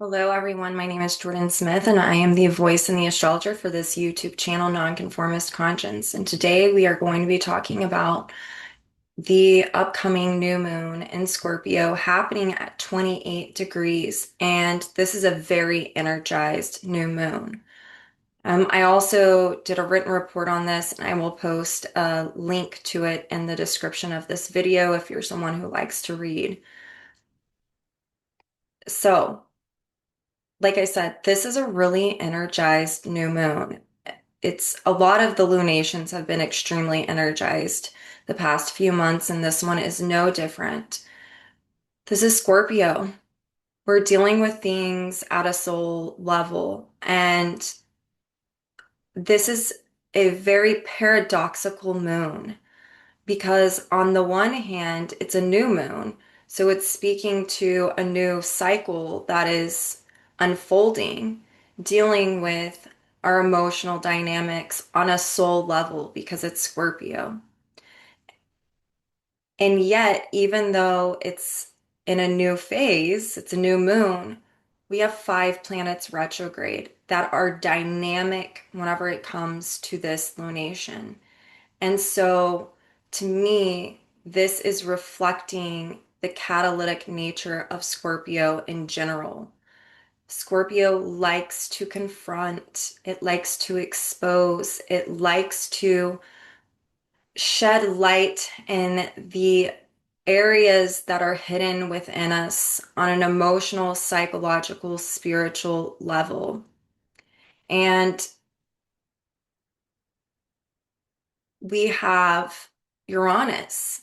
Hello, everyone. My name is Jordyn Smith, and I am the voice and the astrologer for this YouTube channel, Nonconformist Conscience. And today we are going to be talking about the upcoming new moon in Scorpio happening at 28 degrees. And this is a very energized new moon. I also did a written report on this, and I will post a link to it in the description of this video if you're someone who likes to read. So, like I said, this is a really energized new moon. It's a lot of the lunations have been extremely energized the past few months, and this one is no different. This is Scorpio. We're dealing with things at a soul level, and this is a very paradoxical moon because, on the one hand, it's a new moon, so it's speaking to a new cycle that is unfolding, dealing with our emotional dynamics on a soul level because it's Scorpio. And yet, even though it's in a new phase, it's a new moon, we have five planets retrograde that are dynamic whenever it comes to this lunation. And so, to me, this is reflecting the catalytic nature of Scorpio in general. Scorpio likes to confront, it likes to expose, it likes to shed light in the areas that are hidden within us on an emotional, psychological, spiritual level. And we have Uranus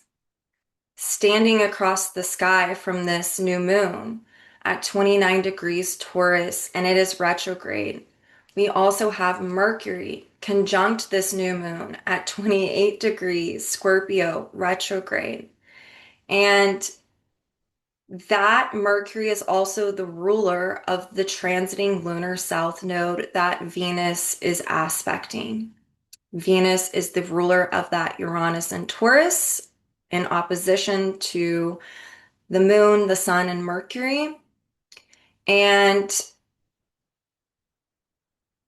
standing across the sky from this new moon at 29 degrees Taurus, and it is retrograde. We also have Mercury conjunct this new moon at 28 degrees Scorpio retrograde. And that Mercury is also the ruler of the transiting lunar south node that Venus is aspecting. Venus is the ruler of that Uranus and Taurus in opposition to the moon, the sun, and Mercury. And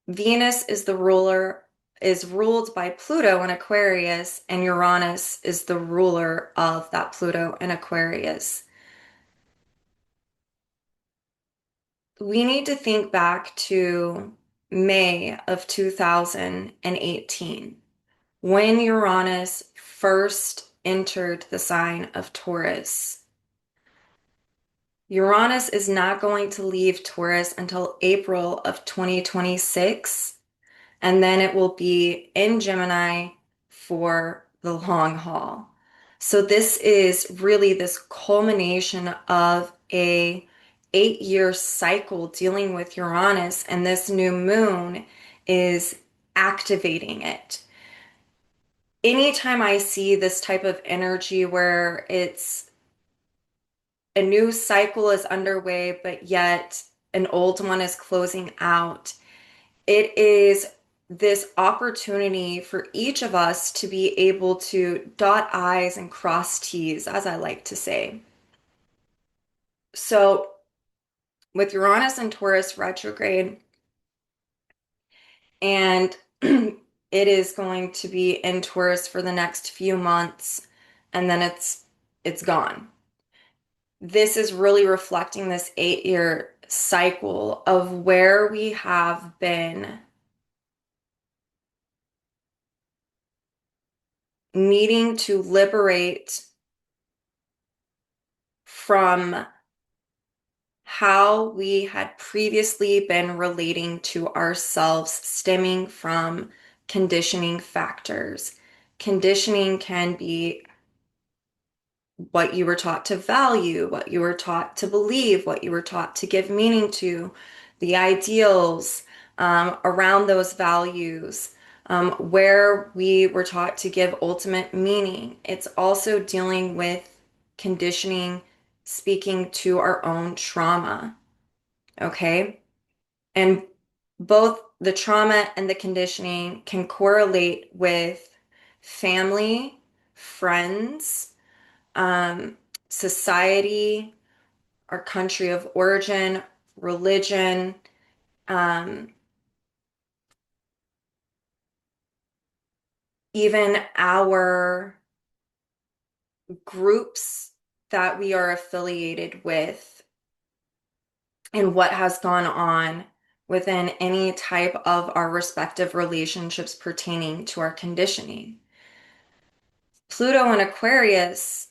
Venus is the ruler, is ruled by Pluto in Aquarius, and Uranus is the ruler of that Pluto in Aquarius. We need to think back to May of 2018 when Uranus first entered the sign of Taurus. Uranus is not going to leave Taurus until April of 2026, and then it will be in Gemini for the long haul. So this is really this culmination of a 8-year cycle dealing with Uranus, and this new moon is activating it. Anytime I see this type of energy where it's a new cycle is underway, but yet an old one is closing out, it is this opportunity for each of us to be able to dot I's and cross T's, as I like to say. So, with Uranus and Taurus retrograde, and it is going to be in Taurus for the next few months, and then it's gone. This is really reflecting this 8-year cycle of where we have been needing to liberate from how we had previously been relating to ourselves, stemming from conditioning factors. Conditioning can be what you were taught to value, what you were taught to believe, what you were taught to give meaning to, the ideals around those values, where we were taught to give ultimate meaning. It's also dealing with conditioning, speaking to our own trauma, okay? And both the trauma and the conditioning can correlate with family, friends, um, society, our country of origin, religion, um, even our groups that we are affiliated with, and what has gone on within any type of our respective relationships pertaining to our conditioning. Pluto in Aquarius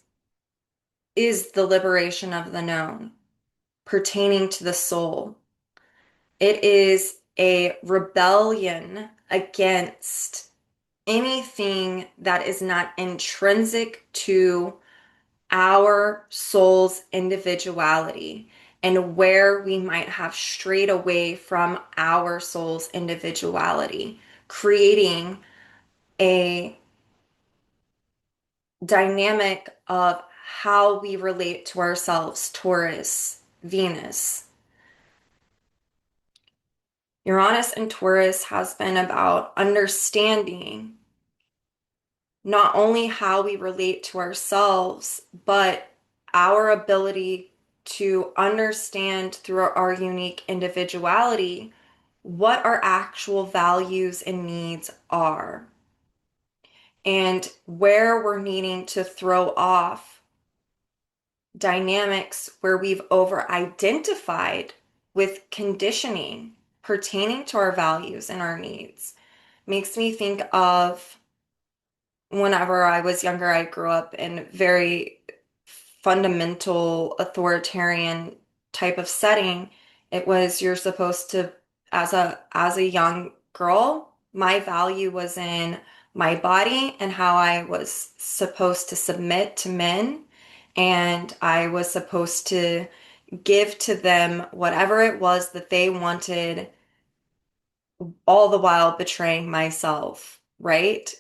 is the liberation of the known pertaining to the soul. It is a rebellion against anything that is not intrinsic to our soul's individuality and where we might have strayed away from our soul's individuality, creating a dynamic of how we relate to ourselves, Taurus, Venus. Uranus and Taurus has been about understanding not only how we relate to ourselves, but our ability to understand through our unique individuality what our actual values and needs are, and where we're needing to throw off dynamics where we've over identified with conditioning pertaining to our values and our needs. Makes me think of whenever I was younger, I grew up in very fundamental authoritarian type of setting. It was you're supposed to, as a young girl, my value was in my body and how I was supposed to submit to men, and I was supposed to give to them whatever it was that they wanted, all the while betraying myself, right?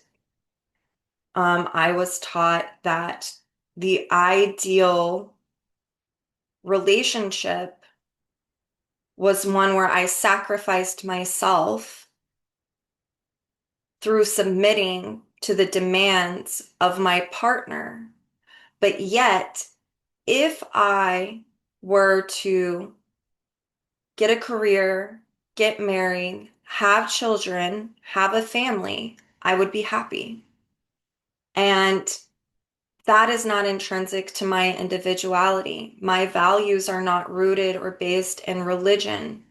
I was taught that the ideal relationship was one where I sacrificed myself through submitting to the demands of my partner. But yet, if I were to get a career, get married, have children, have a family, I would be happy. And that is not intrinsic to my individuality. My values are not rooted or based in religion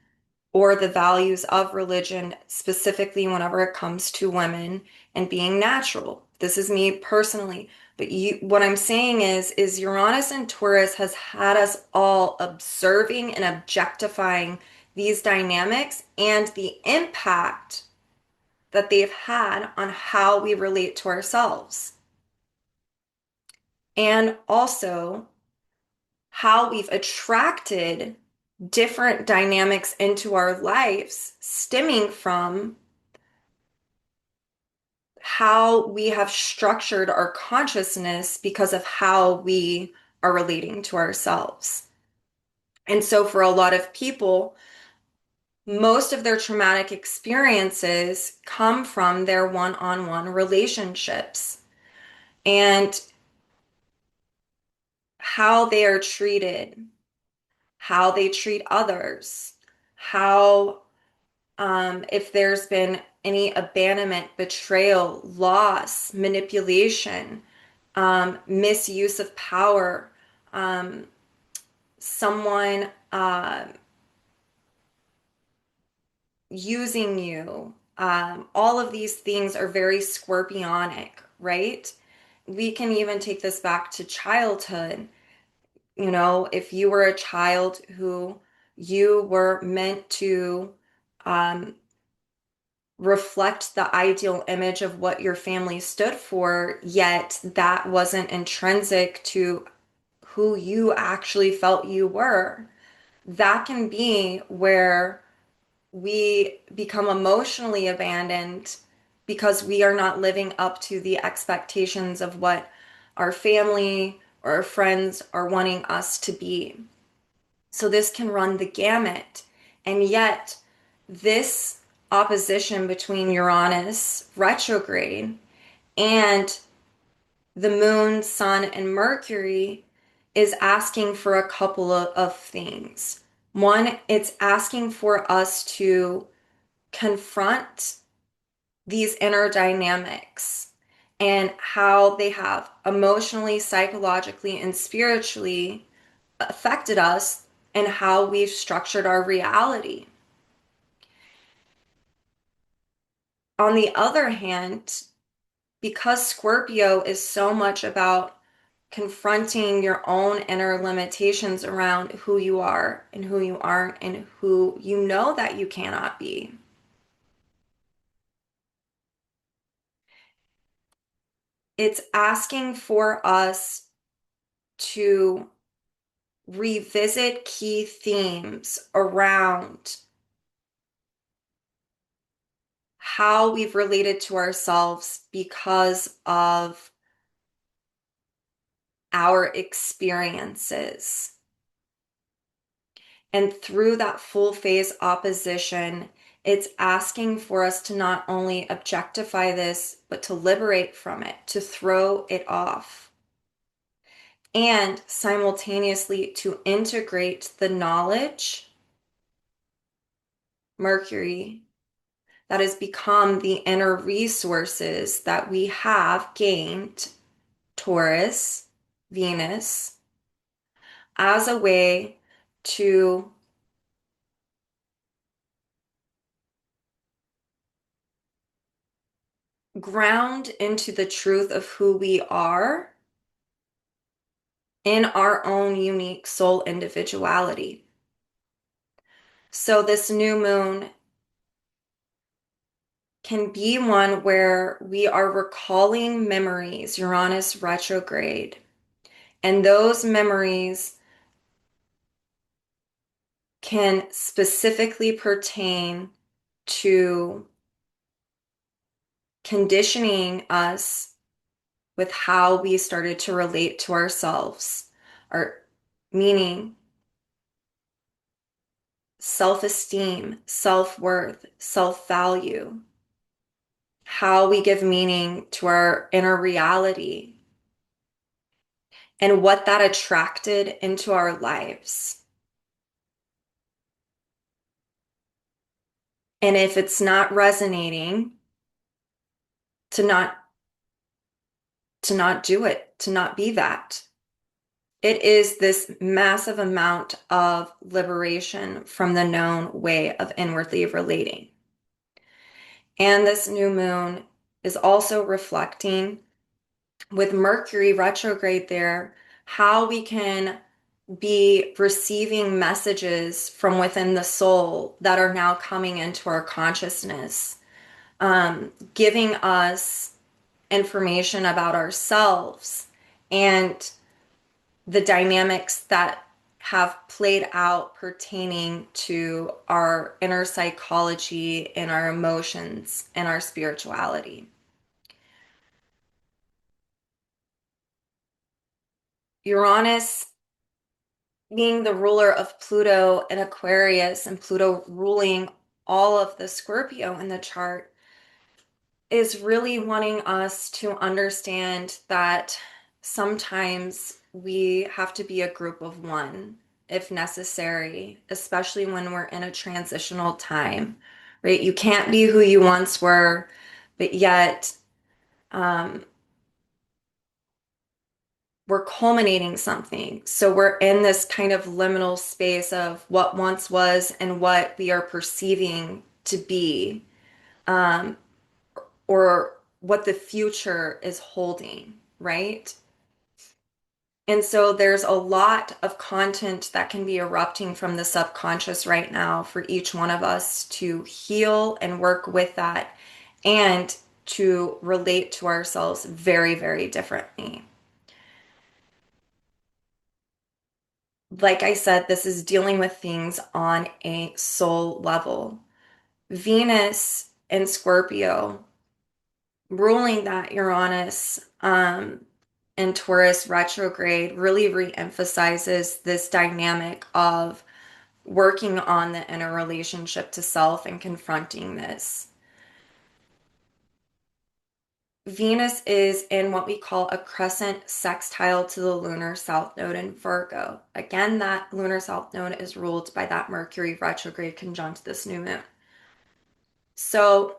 or the values of religion, specifically whenever it comes to women and being natural. This is me personally. But what I'm saying is Uranus and Taurus has had us all observing and objectifying these dynamics and the impact that they've had on how we relate to ourselves. And also how we've attracted different dynamics into our lives stemming from how we have structured our consciousness because of how we are relating to ourselves. And so, for a lot of people, most of their traumatic experiences come from their one-on-one relationships and how they are treated, how they treat others, how if there's been any abandonment, betrayal, loss, manipulation, misuse of power, um, someone using you. All of these things are very scorpionic, right? We can even take this back to childhood. You know, if you were a child who you were meant to um, reflect the ideal image of what your family stood for, yet that wasn't intrinsic to who you actually felt you were. That can be where we become emotionally abandoned because we are not living up to the expectations of what our family or our friends are wanting us to be. So this can run the gamut. And yet, this opposition between Uranus retrograde and the moon, sun, and Mercury is asking for a couple of things. One, it's asking for us to confront these inner dynamics and how they have emotionally, psychologically, and spiritually affected us and how we've structured our reality. On the other hand, because Scorpio is so much about confronting your own inner limitations around who you are and who you aren't and who you know that you cannot be. It's asking for us to revisit key themes around how we've related to ourselves because of our experiences. And through that full phase opposition, it's asking for us to not only objectify this, but to liberate from it, to throw it off, and simultaneously to integrate the knowledge, Mercury, that has become the inner resources that we have gained, Taurus, Venus, as a way to ground into the truth of who we are in our own unique soul individuality. So, this new moon can be one where we are recalling memories, Uranus retrograde, and those memories can specifically pertain to conditioning us with how we started to relate to ourselves, our meaning self-esteem, self-worth, self-value, how we give meaning to our inner reality, and what that attracted into our lives. And if it's not resonating, to not do it, to not be that. It is this massive amount of liberation from the known way of inwardly relating. And this new moon is also reflecting with Mercury retrograde there, how we can be receiving messages from within the soul that are now coming into our consciousness, giving us information about ourselves and the dynamics that have played out pertaining to our inner psychology and our emotions and our spirituality. Uranus being the ruler of Pluto and Aquarius, and Pluto ruling all of the Scorpio in the chart, is really wanting us to understand that sometimes we have to be a group of one if necessary, especially when we're in a transitional time, right? You can't be who you once were, but yet um, we're culminating something. So we're in this kind of liminal space of what once was and what we are perceiving to be, um, or what the future is holding, right? And so there's a lot of content that can be erupting from the subconscious right now for each one of us to heal and work with that and to relate to ourselves very, very differently. Like I said, this is dealing with things on a soul level. Venus and Scorpio ruling that Uranus and Taurus retrograde really re-emphasizes this dynamic of working on the inner relationship to self and confronting this. Venus is in what we call a crescent sextile to the lunar south node in Virgo. Again, that lunar south node is ruled by that Mercury retrograde conjunct this new moon. So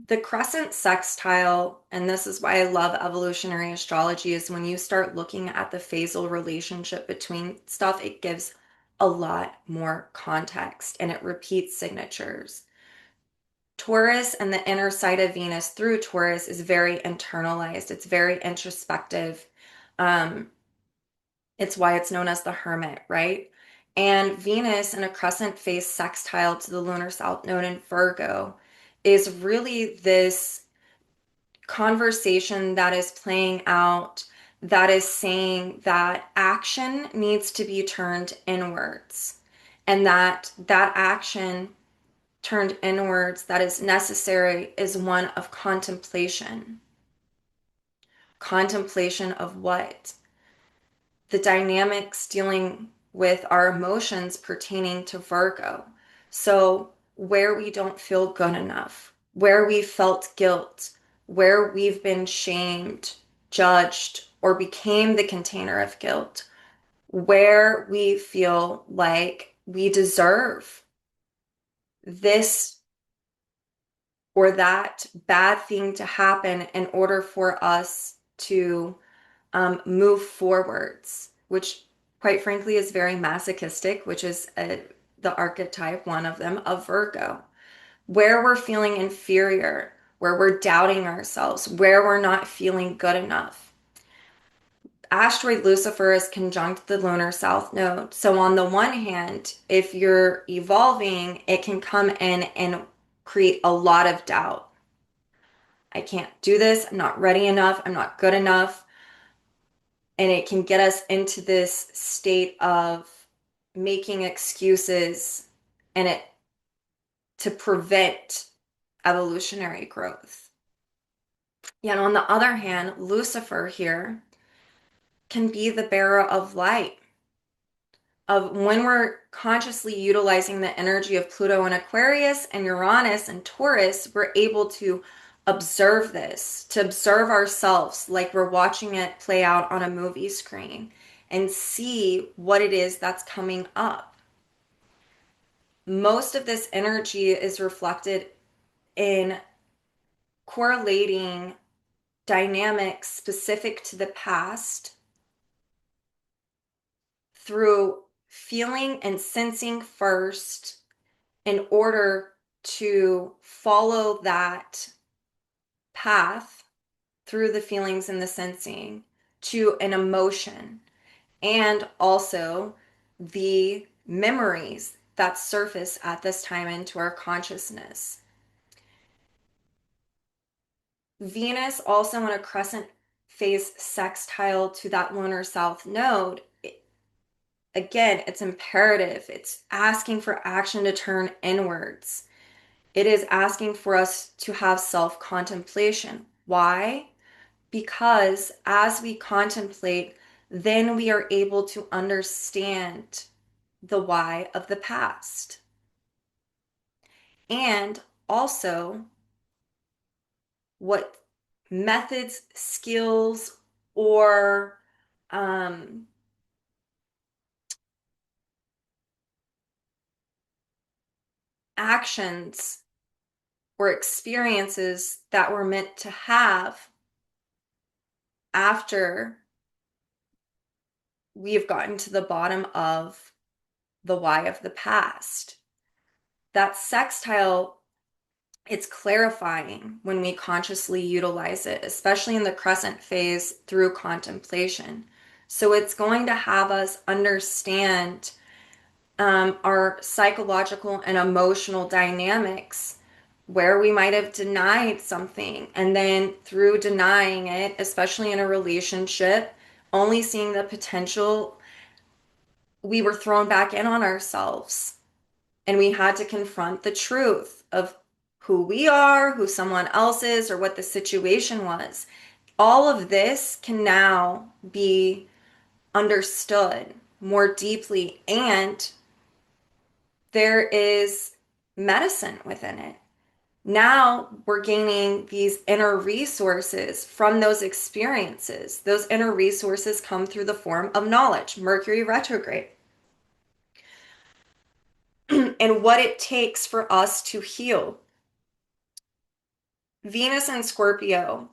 the crescent sextile, and this is why I love evolutionary astrology, is when you start looking at the phasal relationship between stuff, it gives a lot more context and it repeats signatures. Taurus and the inner side of Venus through Taurus is very internalized. It's very introspective. Um, it's why it's known as the hermit, right? And Venus in a crescent phase sextile to the lunar south node in Virgo is really this conversation that is playing out that is saying that action needs to be turned inwards and that action turned inwards that is necessary is one of contemplation. Contemplation of what? The dynamics dealing with our emotions pertaining to Virgo. So, where we don't feel good enough, where we felt guilt, where we've been shamed, judged, or became the container of guilt, where we feel like we deserve this or that bad thing to happen in order for us to move forwards, which quite frankly is very masochistic, which is the archetype, one of them, of Virgo, where we're feeling inferior, where we're doubting ourselves, where we're not feeling good enough. Asteroid Lucifer is conjunct the lunar south node. So, on the one hand, if you're evolving, it can come in and create a lot of doubt. I can't do this. I'm not ready enough. I'm not good enough. And it can get us into this state of making excuses and it to prevent evolutionary growth. Yet on the other hand, Lucifer here can be the bearer of light. Of when we're consciously utilizing the energy of Pluto and Aquarius and Uranus and Taurus, we're able to observe this, to observe ourselves like we're watching it play out on a movie screen and see what it is that's coming up. Most of this energy is reflected in correlating dynamics specific to the past through feeling and sensing first in order to follow that path through the feelings and the sensing to an emotion, and also the memories that surface at this time into our consciousness. Venus also in a crescent phase sextile to that lunar south node. Again, it's imperative. It's asking for action to turn inwards. It is asking for us to have self-contemplation. Why? Because as we contemplate, then we are able to understand the why of the past. And also what methods, skills, or actions or experiences that we're meant to have after we have gotten to the bottom of the why of the past. That sextile, it's clarifying when we consciously utilize it, especially in the crescent phase through contemplation. So it's going to have us understand our psychological and emotional dynamics where we might have denied something. And then through denying it, especially in a relationship, only seeing the potential, we were thrown back in on ourselves. And we had to confront the truth of who we are, who someone else is, or what the situation was. All of this can now be understood more deeply, and there is medicine within it. Now we're gaining these inner resources from those experiences. Those inner resources come through the form of knowledge, Mercury retrograde, and what it takes for us to heal. Venus and Scorpio,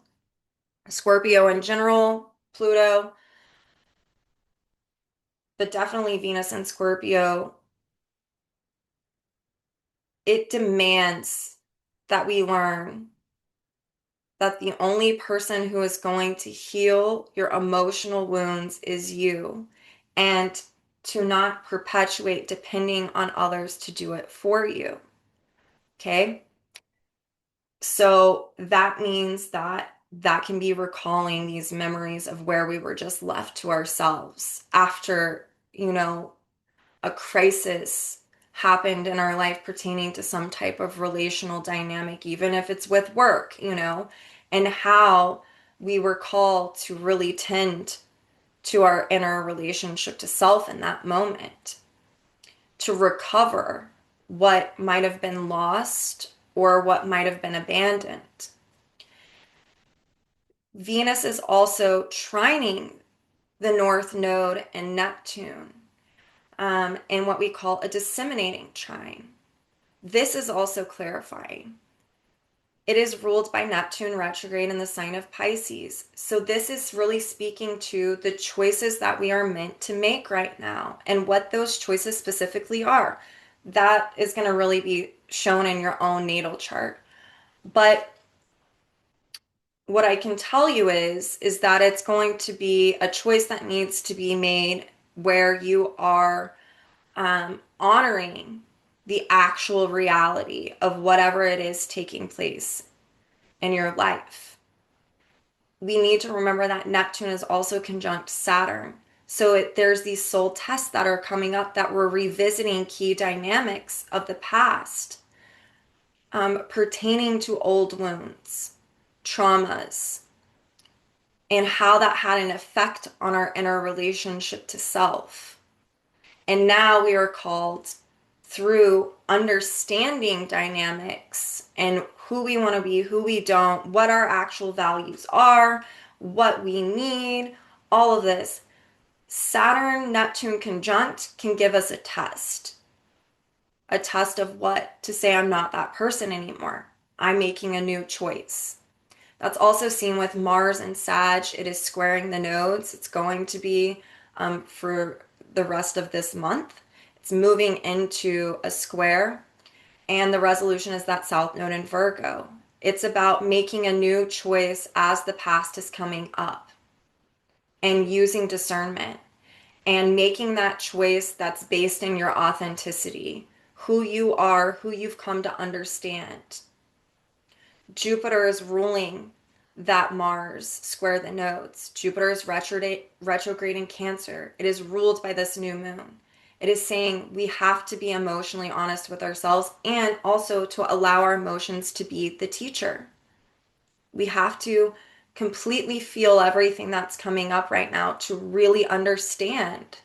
Scorpio in general, Pluto, but definitely Venus and Scorpio, it demands that we learn that the only person who is going to heal your emotional wounds is you, and to not perpetuate depending on others to do it for you. Okay? So that means that that can be recalling these memories of where we were just left to ourselves after, a crisis happened in our life pertaining to some type of relational dynamic, even if it's with work, and how we were called to really tend to our inner relationship to self in that moment, to recover what might have been lost or what might have been abandoned. Venus is also trining the North Node and Neptune, in what we call a disseminating trine. This is also clarifying. It is ruled by Neptune retrograde in the sign of Pisces. So this is really speaking to the choices that we are meant to make right now and what those choices specifically are. That is going to really be shown in your own natal chart. But what I can tell you is that it's going to be a choice that needs to be made where you are honoring the actual reality of whatever it is taking place in your life. We need to remember that Neptune is also conjunct Saturn. So there's these soul tests that are coming up that we're revisiting key dynamics of the past, pertaining to old wounds, traumas, and how that had an effect on our inner relationship to self. And now we are called through understanding dynamics and who we want to be, who we don't, what our actual values are, what we need, all of this. Saturn Neptune conjunct can give us a test of what to say. I'm not that person anymore. I'm making a new choice. That's also seen with Mars and Sag. It is squaring the nodes. It's going to be for the rest of this month. It's moving into a square, and the resolution is that South Node in Virgo. It's about making a new choice as the past is coming up and using discernment and making that choice that's based in your authenticity, who you are, who you've come to understand. Jupiter is ruling that Mars square the nodes. Jupiter is retrograde in Cancer. It is ruled by this new moon. It is saying we have to be emotionally honest with ourselves and also to allow our emotions to be the teacher. We have to completely feel everything that's coming up right now to really understand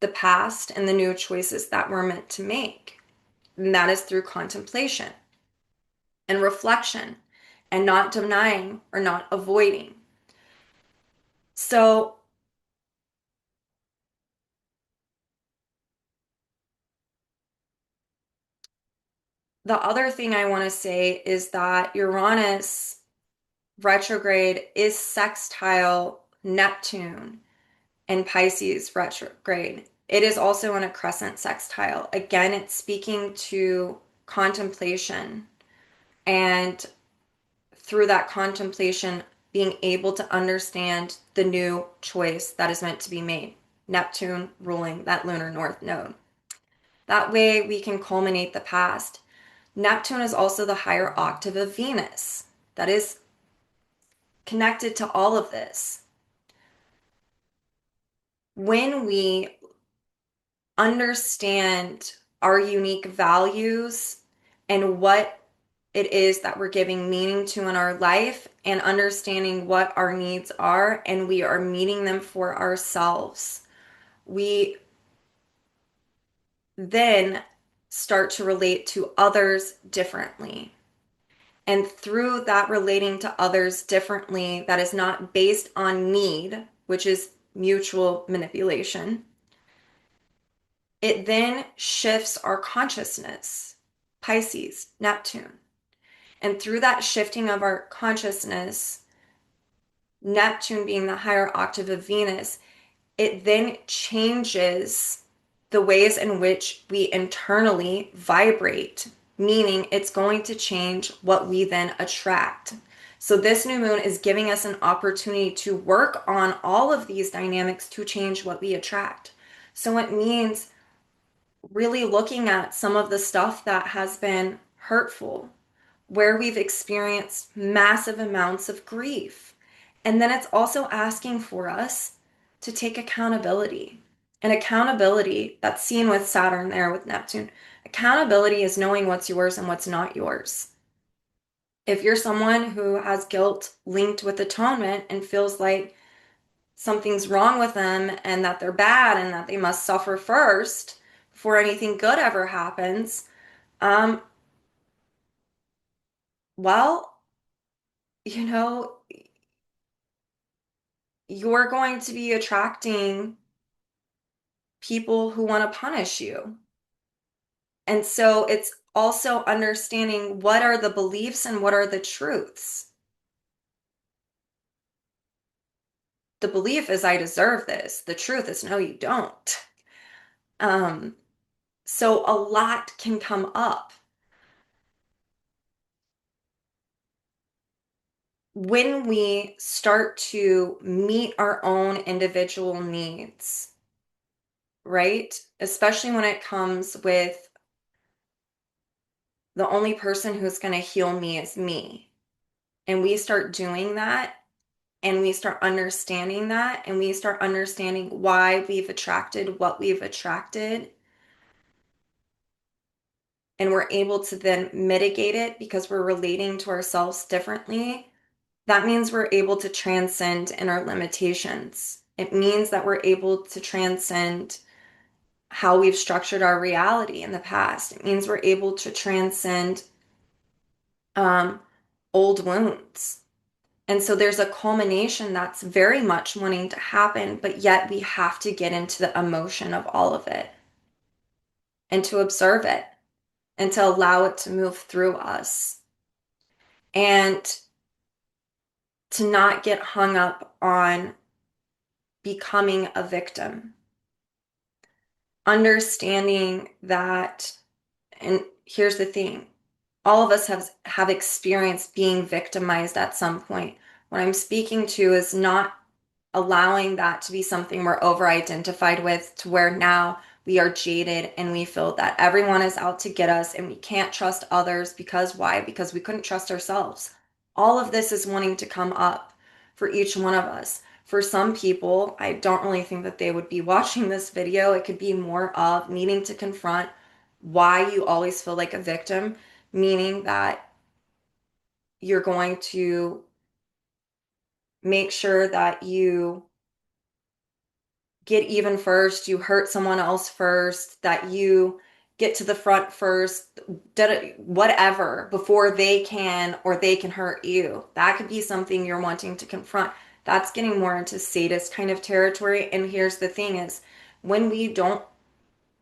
the past and the new choices that we're meant to make. And that is through contemplation and reflection and not denying or not avoiding. So, the other thing I want to say is that Uranus retrograde is sextile Neptune and Pisces retrograde. It is also in a crescent sextile. Again, it's speaking to contemplation and through that contemplation, being able to understand the new choice that is meant to be made. Neptune ruling that lunar north node. That way we can culminate the past. Neptune is also the higher octave of Venus. That is connected to all of this. When we understand our unique values and what it is that we're giving meaning to in our life and understanding what our needs are, and we are meeting them for ourselves, we then start to relate to others differently. And through that relating to others differently, that is not based on need, which is mutual manipulation, it then shifts our consciousness, Pisces, Neptune. And through that shifting of our consciousness, Neptune being the higher octave of Venus, it then changes the ways in which we internally vibrate, meaning it's going to change what we then attract. So, this new moon is giving us an opportunity to work on all of these dynamics to change what we attract. So, it means really looking at some of the stuff that has been hurtful, where we've experienced massive amounts of grief. And then it's also asking for us to take accountability. And accountability, that's seen with Saturn there with Neptune. Accountability is knowing what's yours and what's not yours. If you're someone who has guilt linked with atonement and feels like something's wrong with them and that they're bad and that they must suffer first before anything good ever happens, um, well, you know, you're going to be attracting people who want to punish you. And so it's also understanding what are the beliefs and what are the truths. The belief is I deserve this. The truth is no, you don't. Um, so a lot can come up. When we start to meet our own individual needs, right? Especially when it comes with the only person who's going to heal me is me. And we start doing that and we start understanding that and we start understanding why we've attracted what we've attracted. And we're able to then mitigate it because we're relating to ourselves differently. That means we're able to transcend in our limitations. It means that we're able to transcend how we've structured our reality in the past. It means we're able to transcend um, old wounds. And so there's a culmination that's very much wanting to happen, but yet we have to get into the emotion of all of it and to observe it and to allow it to move through us and to not get hung up on becoming a victim. Understanding that, and here's the thing, all of us have experienced being victimized at some point. What I'm speaking to is not allowing that to be something we're over identified with to where now we are jaded and we feel that everyone is out to get us and we can't trust others because why? Because we couldn't trust ourselves. All of this is wanting to come up for each one of us. For some people, I don't really think that they would be watching this video. It could be more of needing to confront why you always feel like a victim, meaning that you're going to make sure that you get even first, you hurt someone else first, that you get to the front first, whatever, before they can or they can hurt you. That could be something you're wanting to confront. That's getting more into sadist kind of territory. And here's the thing is when we don't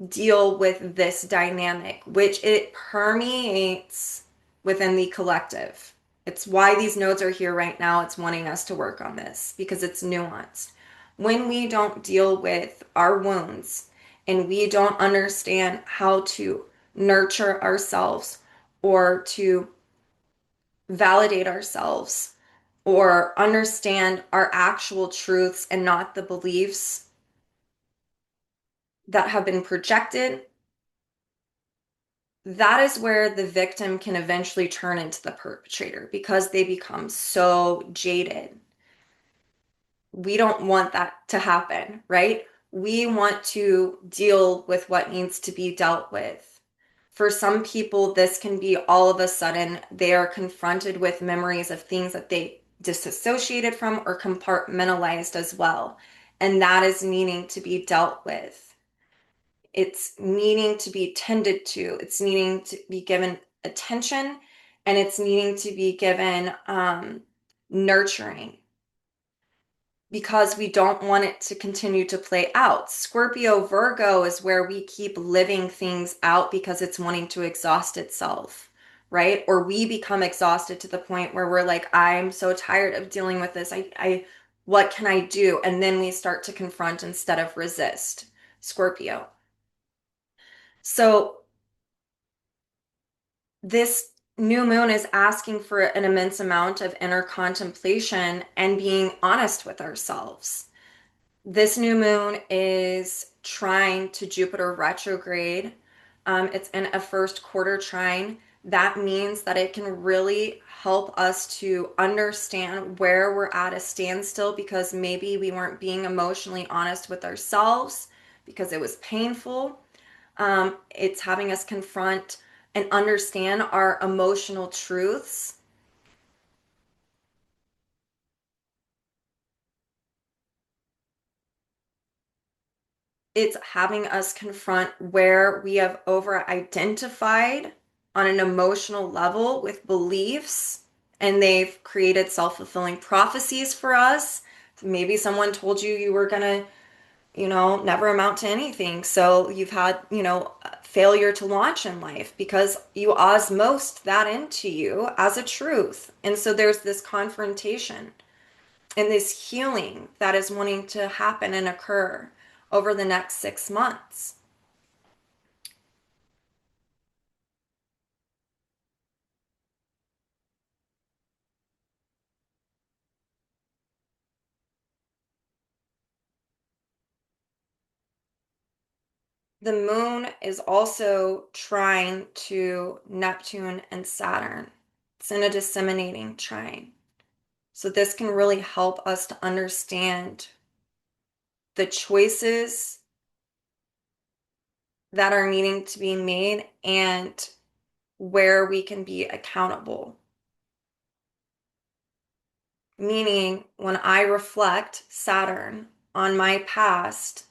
deal with this dynamic, which it permeates within the collective. It's why these nodes are here right now. It's wanting us to work on this because it's nuanced. When we don't deal with our wounds and we don't understand how to nurture ourselves or to validate ourselves or understand our actual truths and not the beliefs that have been projected, that is where the victim can eventually turn into the perpetrator because they become so jaded. We don't want that to happen, right? We want to deal with what needs to be dealt with. For some people, this can be all of a sudden they are confronted with memories of things that they disassociated from or compartmentalized as well. And that is needing to be dealt with. It's needing to be tended to. It's needing to be given attention, and it's needing to be given nurturing because we don't want it to continue to play out. Scorpio Virgo is where we keep living things out because it's wanting to exhaust itself, right? Or we become exhausted to the point where we're like, I'm so tired of dealing with this. What can I do? And then we start to confront instead of resist. Scorpio. So this new moon is asking for an immense amount of inner contemplation and being honest with ourselves. This new moon is trine to Jupiter retrograde. It's in a first quarter trine. That means that it can really help us to understand where we're at a standstill because maybe we weren't being emotionally honest with ourselves because it was painful. It's having us confront and understand our emotional truths. It's having us confront where we have over identified on an emotional level with beliefs and they've created self-fulfilling prophecies for us. Maybe someone told you you were going to, never amount to anything. So you've had, failure to launch in life because you osmosed that into you as a truth. And so there's this confrontation and this healing that is wanting to happen and occur over the next 6 months. The moon is also trine to Neptune and Saturn. It's in a disseminating trine. So this can really help us to understand the choices that are needing to be made and where we can be accountable. Meaning, when I reflect Saturn on my past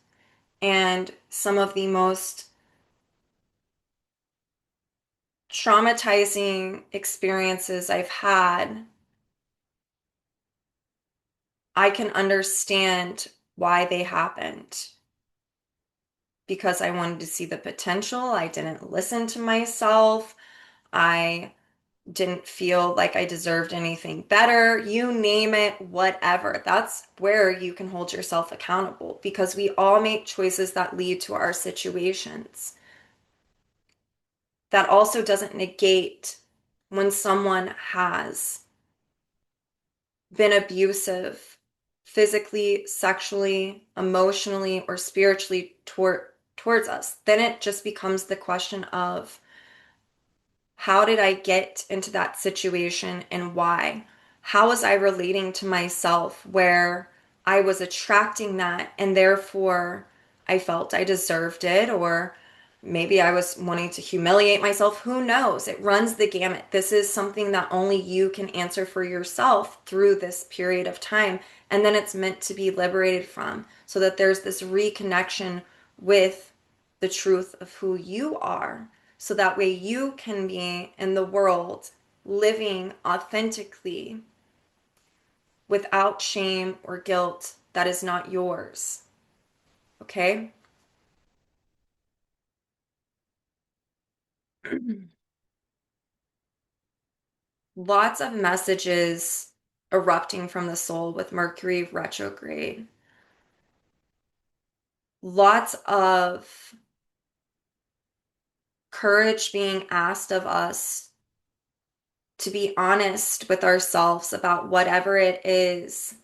and some of the most traumatizing experiences I've had, I can understand why they happened because I wanted to see the potential. I didn't listen to myself. I didn't feel like I deserved anything better. You name it, whatever. That's where you can hold yourself accountable because we all make choices that lead to our situations. That also doesn't negate when someone has been abusive physically, sexually, emotionally, or spiritually towards us. Then it just becomes the question of how did I get into that situation and why? How was I relating to myself where I was attracting that and therefore I felt I deserved it, or maybe I was wanting to humiliate myself. Who knows? It runs the gamut. This is something that only you can answer for yourself through this period of time. And then it's meant to be liberated from so that there's this reconnection with the truth of who you are. So that way you can be in the world living authentically without shame or guilt that is not yours. Okay? Lots of messages erupting from the soul with Mercury retrograde. Lots of courage being asked of us to be honest with ourselves about whatever it is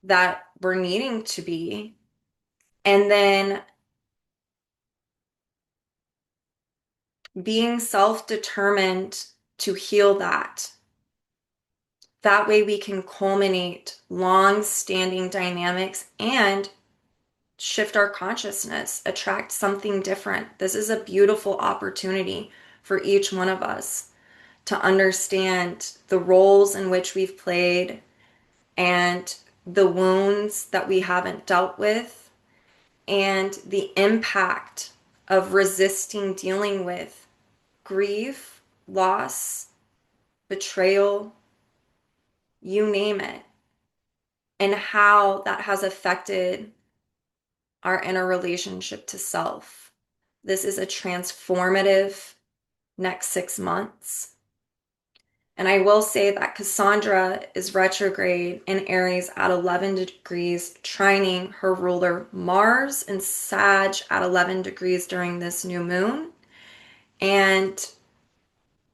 that we're needing to be. And then being self-determined to heal that. That way we can culminate long-standing dynamics and shift our consciousness, attract something different. This is a beautiful opportunity for each one of us to understand the roles in which we've played and the wounds that we haven't dealt with and the impact of resisting dealing with grief, loss, betrayal, you name it, and how that has affected our inner relationship to self. This is a transformative next 6 months. And I will say that Cassandra is retrograde in Aries at 11 degrees, trining her ruler Mars and Sag at 11 degrees during this new moon. And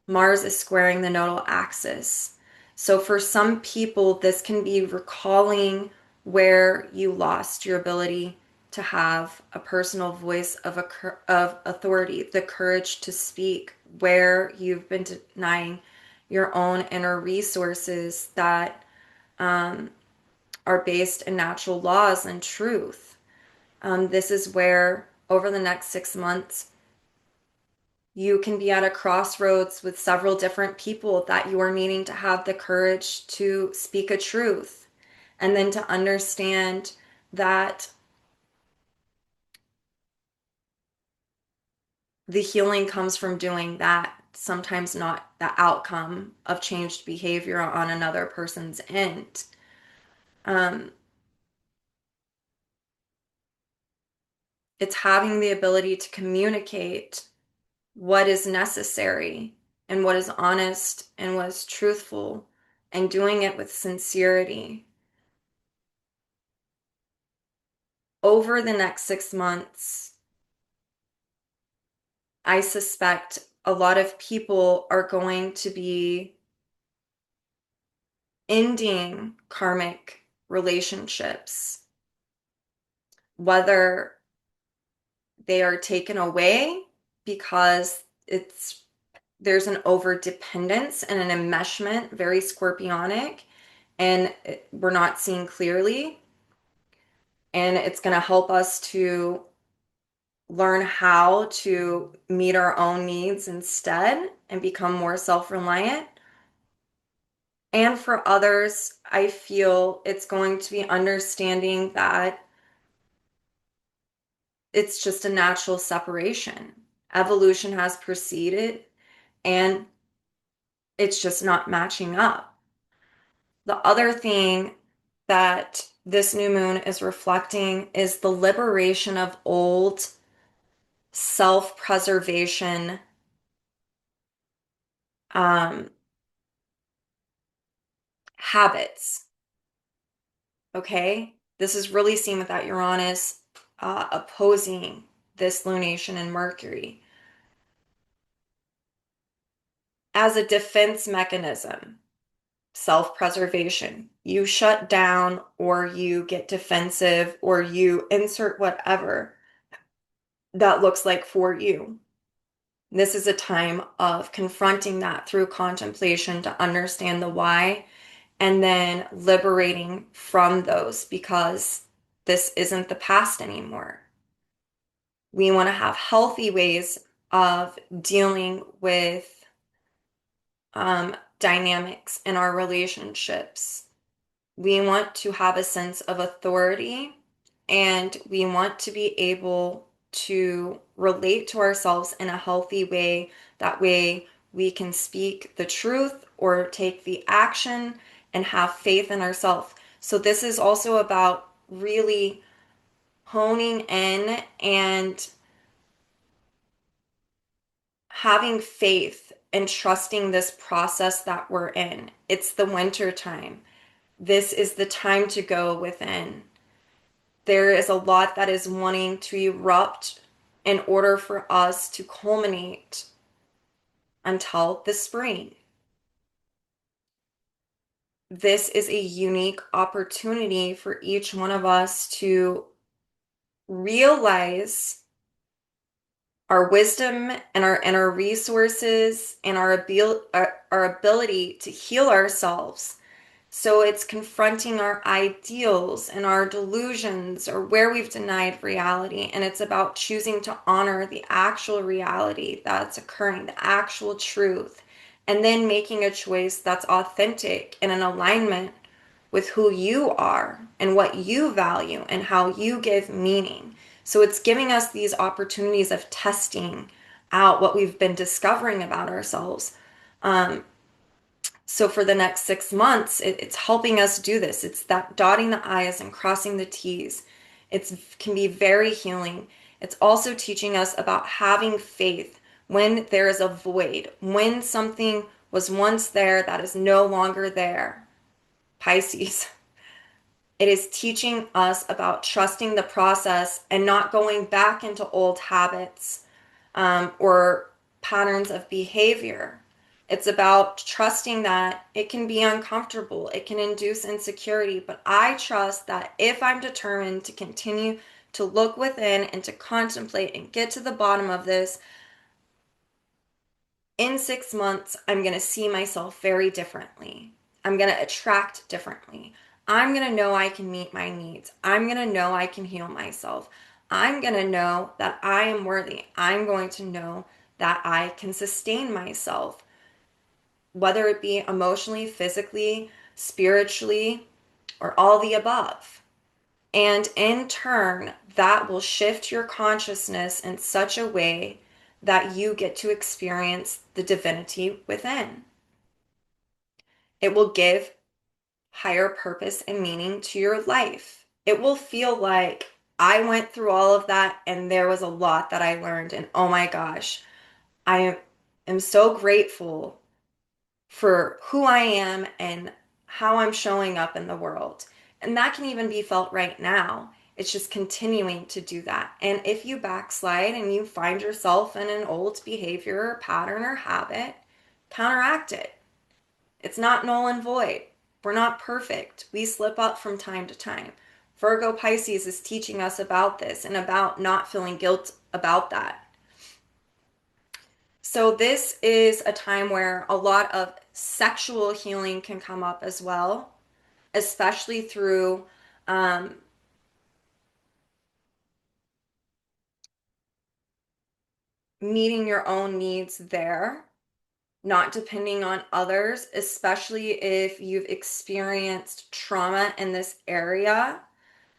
Mars is squaring the nodal axis. So for some people, this can be recalling where you lost your ability to have a personal voice of authority, the courage to speak, where you've been denying your own inner resources that are based in natural laws and truth. This is where, over the next 6 months, you can be at a crossroads with several different people that you are needing to have the courage to speak a truth, and then to understand that the healing comes from doing that, sometimes not the outcome of changed behavior on another person's end. Um, it's having the ability to communicate what is necessary and what is honest and what is truthful, and doing it with sincerity. Over the next 6 months, I suspect a lot of people are going to be ending karmic relationships, whether they are taken away because there's an over dependence and an enmeshment, very scorpionic, and we're not seeing clearly. And it's going to help us to learn how to meet our own needs instead and become more self-reliant. And for others, I feel it's going to be understanding that it's just a natural separation. Evolution has proceeded, and it's just not matching up. The other thing that this new moon is reflecting is the liberation of old self-preservation um, habits. Okay? This is really seen with that Uranus opposing this lunation in Mercury as a defense mechanism. Self-preservation. You shut down, or you get defensive, or you insert whatever that looks like for you. This is a time of confronting that through contemplation to understand the why, and then liberating from those, because this isn't the past anymore. We want to have healthy ways of dealing with dynamics in our relationships. We want to have a sense of authority, and we want to be able to relate to ourselves in a healthy way. That way, we can speak the truth or take the action and have faith in ourselves. So, this is also about really honing in and having faith and trusting this process that we're in. It's the winter time. This is the time to go within. There is a lot that is wanting to erupt in order for us to culminate until the spring. This is a unique opportunity for each one of us to realize our wisdom and our inner resources and our ability to heal ourselves. So it's confronting our ideals and our delusions, or where we've denied reality. And it's about choosing to honor the actual reality that's occurring, the actual truth, and then making a choice that's authentic and in alignment with who you are and what you value and how you give meaning. So it's giving us these opportunities of testing out what we've been discovering about ourselves. Um, so for the next 6 months, it's helping us do this. It's that dotting the I's and crossing the T's. It can be very healing. It's also teaching us about having faith when there is a void, when something was once there that is no longer there. Pisces. It is teaching us about trusting the process and not going back into old habits or patterns of behavior. It's about trusting that it can be uncomfortable, it can induce insecurity, but I trust that if I'm determined to continue to look within and to contemplate and get to the bottom of this, in 6 months, I'm going to see myself very differently. I'm going to attract differently. I'm going to know I can meet my needs. I'm going to know I can heal myself. I'm going to know that I am worthy. I'm going to know that I can sustain myself, whether it be emotionally, physically, spiritually, or all the above. And in turn, that will shift your consciousness in such a way that you get to experience the divinity within. It will give higher purpose and meaning to your life. It will feel like I went through all of that and there was a lot that I learned. And oh my gosh, I am so grateful for who I am and how I'm showing up in the world. And that can even be felt right now. It's just continuing to do that. And if you backslide and you find yourself in an old behavior or pattern or habit, counteract it. It's not null and void. We're not perfect. We slip up from time to time. Virgo Pisces is teaching us about this and about not feeling guilt about that. So this is a time where a lot of sexual healing can come up as well, especially through um, meeting your own needs there, not depending on others, especially if you've experienced trauma in this area.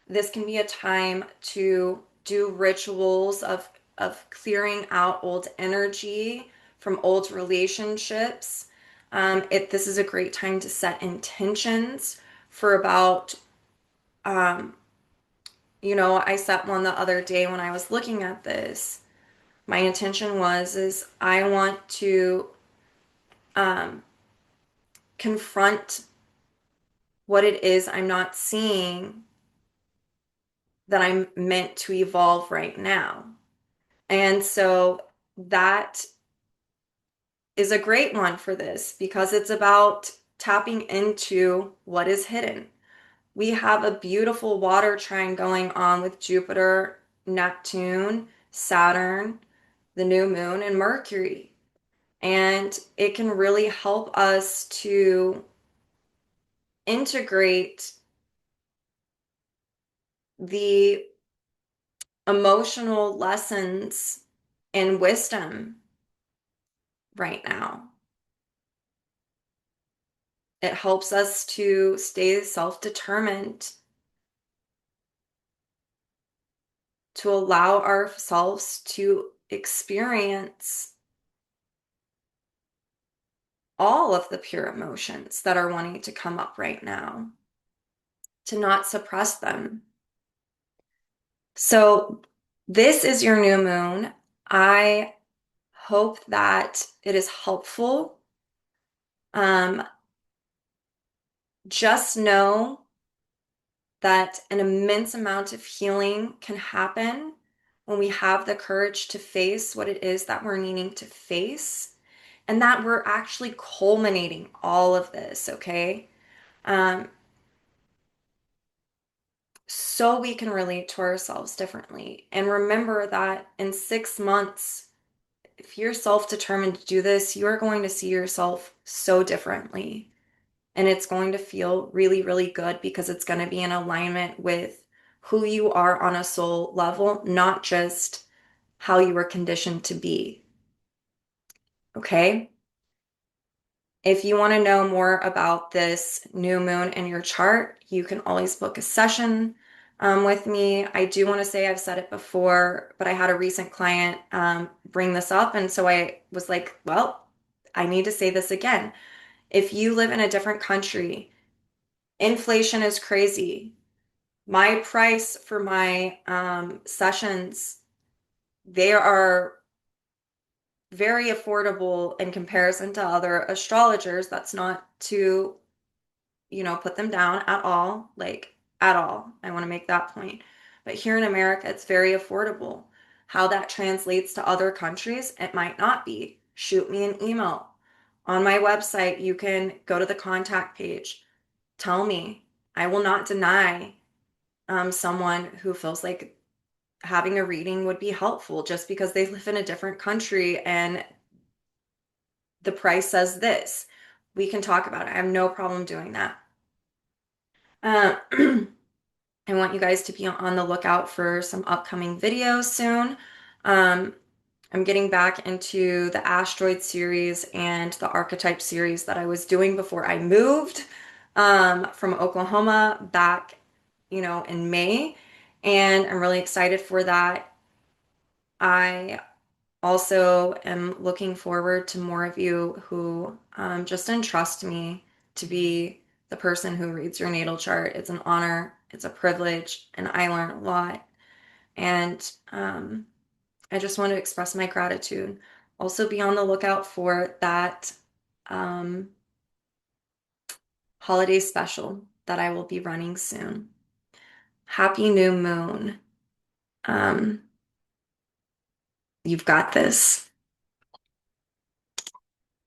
This can be a time to do rituals of clearing out old energy from old relationships. This is a great time to set intentions for about, um, I set one the other day when I was looking at this. My intention is I want to um, confront what it is I'm not seeing that I'm meant to evolve right now. And so that is a great one for this because it's about tapping into what is hidden. We have a beautiful water trine going on with Jupiter, Neptune, Saturn, the new moon, and Mercury. And it can really help us to integrate the emotional lessons and wisdom right now. It helps us to stay self-determined, to allow ourselves to experience all of the pure emotions that are wanting to come up right now, to not suppress them. So, this is your new moon. I hope that it is helpful. Um, just know that an immense amount of healing can happen when we have the courage to face what it is that we're needing to face, and that we're actually culminating all of this, okay? Um, so we can relate to ourselves differently. And remember that in 6 months, if you're self-determined to do this, you are going to see yourself so differently. And it's going to feel really, really good because it's going to be in alignment with who you are on a soul level, not just how you were conditioned to be. Okay? If you want to know more about this new moon in your chart, you can always book a session. with me. I do want to say I've said it before, but I had a recent client bring this up. And so I was like, well, I need to say this again. If you live in a different country, inflation is crazy. My price for my sessions, they are very affordable in comparison to other astrologers. That's not to, put them down at all, like at all. I want to make that point. But here in America, it's very affordable. How that translates to other countries, it might not be. Shoot me an email. On my website, you can go to the contact page. Tell me. I will not deny someone who feels like having a reading would be helpful just because they live in a different country and the price says this. We can talk about it. I have no problem doing that. Uh, I want you guys to be on the lookout for some upcoming videos soon. Um, I'm getting back into the asteroid series and the archetype series that I was doing before I moved from Oklahoma back, in May. And I'm really excited for that. I also am looking forward to more of you who just entrust me to be the person who reads your natal chart. It's an honor, it's a privilege, and I learn a lot. And I just want to express my gratitude. Also, be on the lookout for that um, holiday special that I will be running soon. Happy New Moon. Um, you've got this.